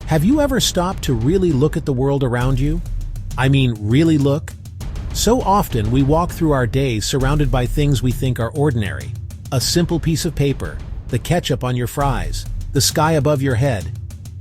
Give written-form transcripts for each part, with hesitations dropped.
Have you ever stopped to really look at the world around you? I mean, really look? So often we walk through our days surrounded by things we think are ordinary. A simple piece of paper, the ketchup on your fries, the sky above your head.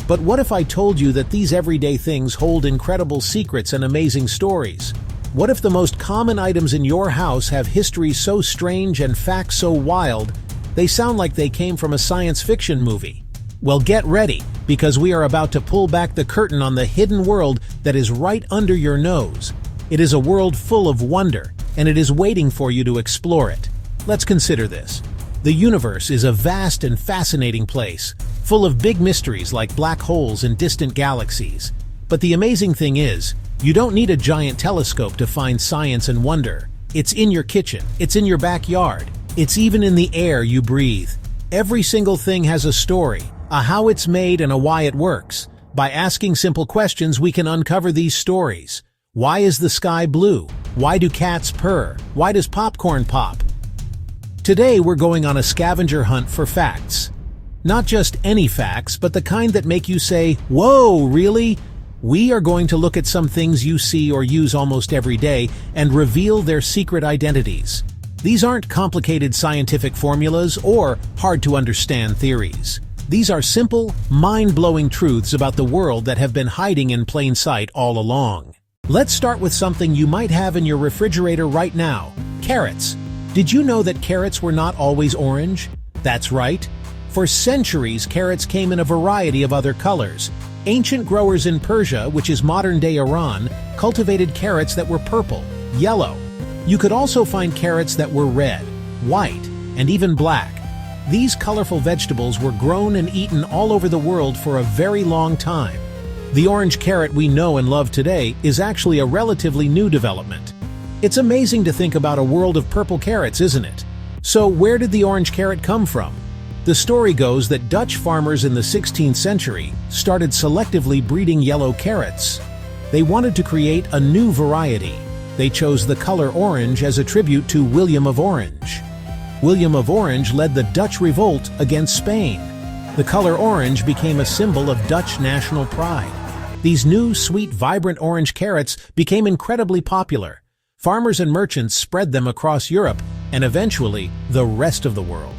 But what if I told you that these everyday things hold incredible secrets and amazing stories? What if the most common items in your house have histories so strange and facts so wild, they sound like they came from a science fiction movie? Well, get ready, because we are about to pull back the curtain on the hidden world that is right under your nose. It is a world full of wonder, and it is waiting for you to explore it. Let's consider this. The universe is a vast and fascinating place, full of big mysteries like black holes and distant galaxies. But the amazing thing is, you don't need a giant telescope to find science and wonder. It's in your kitchen, it's in your backyard, it's even in the air you breathe. Every single thing has a story, a how it's made and a why it works. By asking simple questions, we can uncover these stories. Why is the sky blue? Why do cats purr? Why does popcorn pop? Today we're going on a scavenger hunt for facts. Not just any facts, but the kind that make you say, "Whoa, really?" We are going to look at some things you see or use almost every day and reveal their secret identities. These aren't complicated scientific formulas or hard-to-understand theories. These are simple, mind-blowing truths about the world that have been hiding in plain sight all along. Let's start with something you might have in your refrigerator right now: carrots. Did you know that carrots were not always orange? That's right. For centuries, carrots came in a variety of other colors. Ancient growers in Persia, which is modern-day Iran, cultivated carrots that were purple, yellow. You could also find carrots that were red, white, and even black. These colorful vegetables were grown and eaten all over the world for a very long time. The orange carrot we know and love today is actually a relatively new development. It's amazing to think about a world of purple carrots, isn't it? So where did the orange carrot come from? The story goes that Dutch farmers in the 16th century started selectively breeding yellow carrots. They wanted to create a new variety. They chose the color orange as a tribute to William of Orange. William of Orange led the Dutch revolt against Spain. The color orange became a symbol of Dutch national pride. These new, sweet, vibrant orange carrots became incredibly popular. Farmers and merchants spread them across Europe and eventually the rest of the world.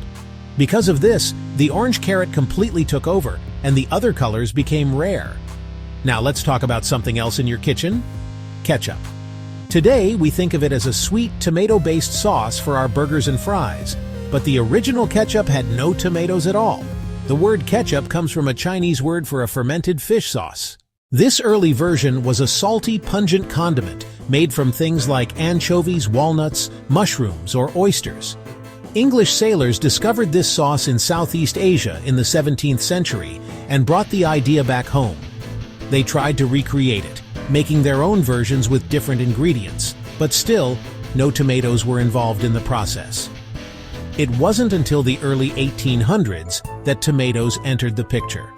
Because of this, the orange carrot completely took over and the other colors became rare. Now let's talk about something else in your kitchen: ketchup. Today, we think of it as a sweet, tomato-based sauce for our burgers and fries, but the original ketchup had no tomatoes at all. The word ketchup comes from a Chinese word for a fermented fish sauce. This early version was a salty, pungent condiment made from things like anchovies, walnuts, mushrooms, or oysters. English sailors discovered this sauce in Southeast Asia in the 17th century and brought the idea back home. They tried to recreate it, making their own versions with different ingredients, but still, no tomatoes were involved in the process. It wasn't until the early 1800s that tomatoes entered the picture.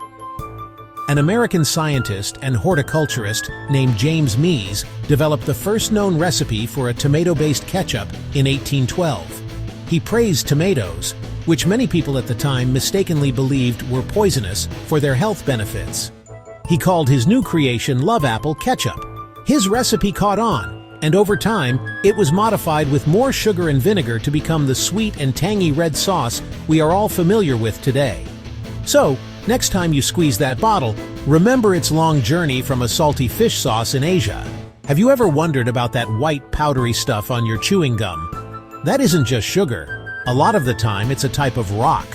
An American scientist and horticulturist named James Mees developed the first known recipe for a tomato-based ketchup in 1812. He praised tomatoes, which many people at the time mistakenly believed were poisonous, for their health benefits. He called his new creation Love Apple Ketchup. His recipe caught on, and over time, it was modified with more sugar and vinegar to become the sweet and tangy red sauce we are all familiar with today. So, next time you squeeze that bottle, remember its long journey from a salty fish sauce in Asia. Have you ever wondered about that white, powdery stuff on your chewing gum? That isn't just sugar. A lot of the time, it's a type of rock.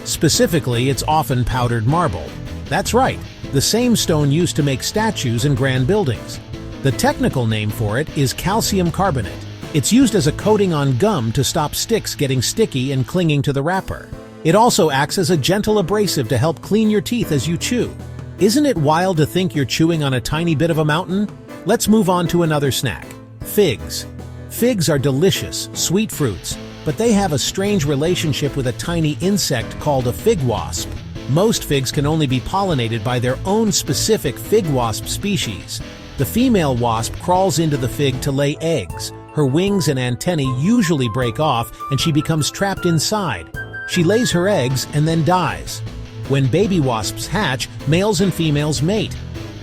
Specifically, it's often powdered marble. That's right, the same stone used to make statues and grand buildings. The technical name for it is calcium carbonate. It's used as a coating on gum to stop sticks getting sticky and clinging to the wrapper. It also acts as a gentle abrasive to help clean your teeth as you chew. Isn't it wild to think you're chewing on a tiny bit of a mountain? Let's move on to another snack: figs. Figs are delicious, sweet fruits, but they have a strange relationship with a tiny insect called a fig wasp. Most figs can only be pollinated by their own specific fig wasp species. The female wasp crawls into the fig to lay eggs. Her wings and antennae usually break off and she becomes trapped inside. She lays her eggs and then dies. When baby wasps hatch, males and females mate.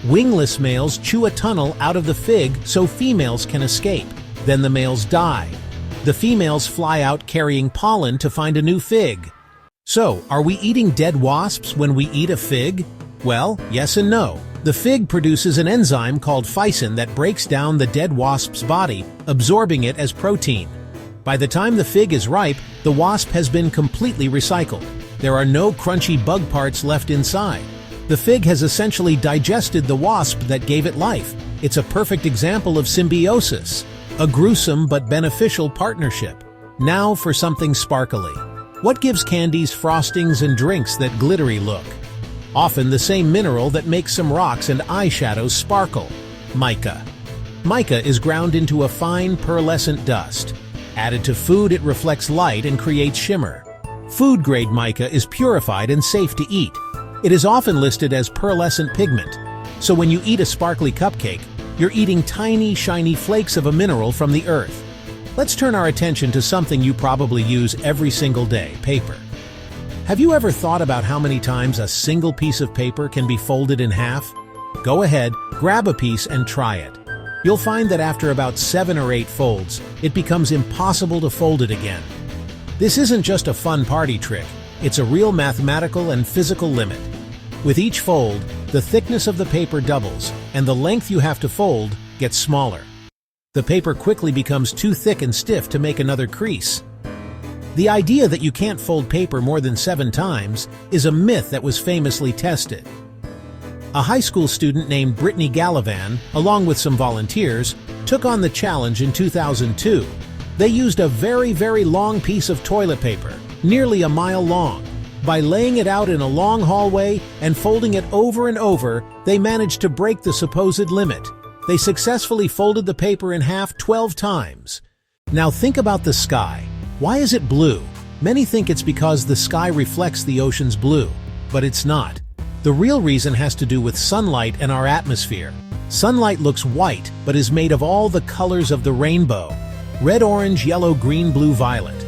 Wingless males chew a tunnel out of the fig so females can escape. Then the males die. The females fly out carrying pollen to find a new fig. So, are we eating dead wasps when we eat a fig? Well, yes and no. The fig produces an enzyme called phycin that breaks down the dead wasp's body, absorbing it as protein. By the time the fig is ripe, the wasp has been completely recycled. There are no crunchy bug parts left inside. The fig has essentially digested the wasp that gave it life. It's a perfect example of symbiosis, a gruesome but beneficial partnership. Now for something sparkly. What gives candies, frostings, and drinks that glittery look? Often the same mineral that makes some rocks and eyeshadows sparkle: mica. Mica is ground into a fine, pearlescent dust. Added to food, it reflects light and creates shimmer. Food-grade mica is purified and safe to eat. It is often listed as pearlescent pigment, so when you eat a sparkly cupcake, you're eating tiny, shiny flakes of a mineral from the earth. Let's turn our attention to something you probably use every single day: paper. Have you ever thought about how many times a single piece of paper can be folded in half? Go ahead, grab a piece and try it. You'll find that after about 7 or 8 folds, it becomes impossible to fold it again. This isn't just a fun party trick, it's a real mathematical and physical limit. With each fold, the thickness of the paper doubles, and the length you have to fold gets smaller. The paper quickly becomes too thick and stiff to make another crease. The idea that you can't fold paper more than 7 times is a myth that was famously tested. A high school student named Brittany Gallivan, along with some volunteers, took on the challenge in 2002. They used a very, very long piece of toilet paper, nearly a mile long. By laying it out in a long hallway and folding it over and over, they managed to break the supposed limit. They successfully folded the paper in half 12 times. Now think about the sky. Why is it blue? Many think it's because the sky reflects the ocean's blue, but it's not. The real reason has to do with sunlight and our atmosphere. Sunlight looks white, but is made of all the colors of the rainbow: red, orange, yellow, green, blue, violet.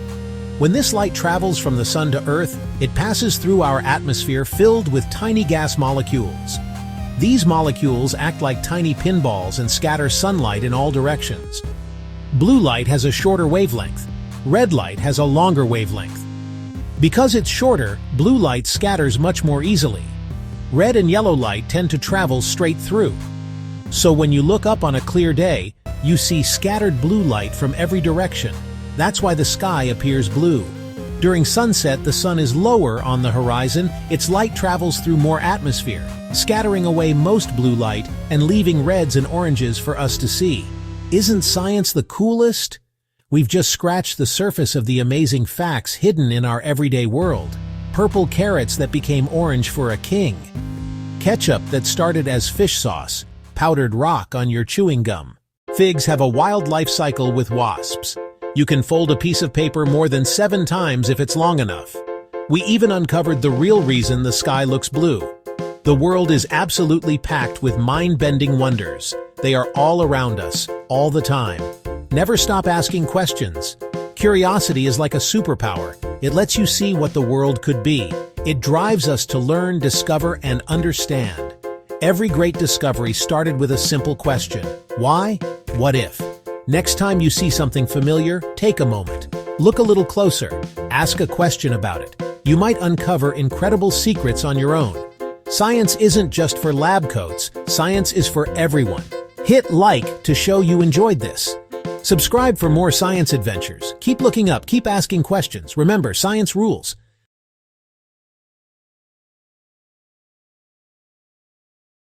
When this light travels from the sun to Earth, it passes through our atmosphere filled with tiny gas molecules. These molecules act like tiny pinballs and scatter sunlight in all directions. Blue light has a shorter wavelength. Red light has a longer wavelength. Because it's shorter, blue light scatters much more easily. Red and yellow light tend to travel straight through. So when you look up on a clear day, you see scattered blue light from every direction. That's why the sky appears blue. During sunset, the sun is lower on the horizon. Its light travels through more atmosphere, scattering away most blue light and leaving reds and oranges for us to see. Isn't science the coolest? We've just scratched the surface of the amazing facts hidden in our everyday world. Purple carrots that became orange for a king. Ketchup that started as fish sauce. Powdered rock on your chewing gum. Figs have a wild life cycle with wasps. You can fold a piece of paper more than 7 times if it's long enough. We even uncovered the real reason the sky looks blue. The world is absolutely packed with mind-bending wonders. They are all around us, all the time. Never stop asking questions. Curiosity is like a superpower. It lets you see what the world could be. It drives us to learn, discover, and understand. Every great discovery started with a simple question: why? What if? Next time you see something familiar, take a moment. Look a little closer. Ask a question about it. You might uncover incredible secrets on your own. Science isn't just for lab coats. Science is for everyone. Hit like to show you enjoyed this. Subscribe for more science adventures. Keep looking up, keep asking questions. Remember, science rules.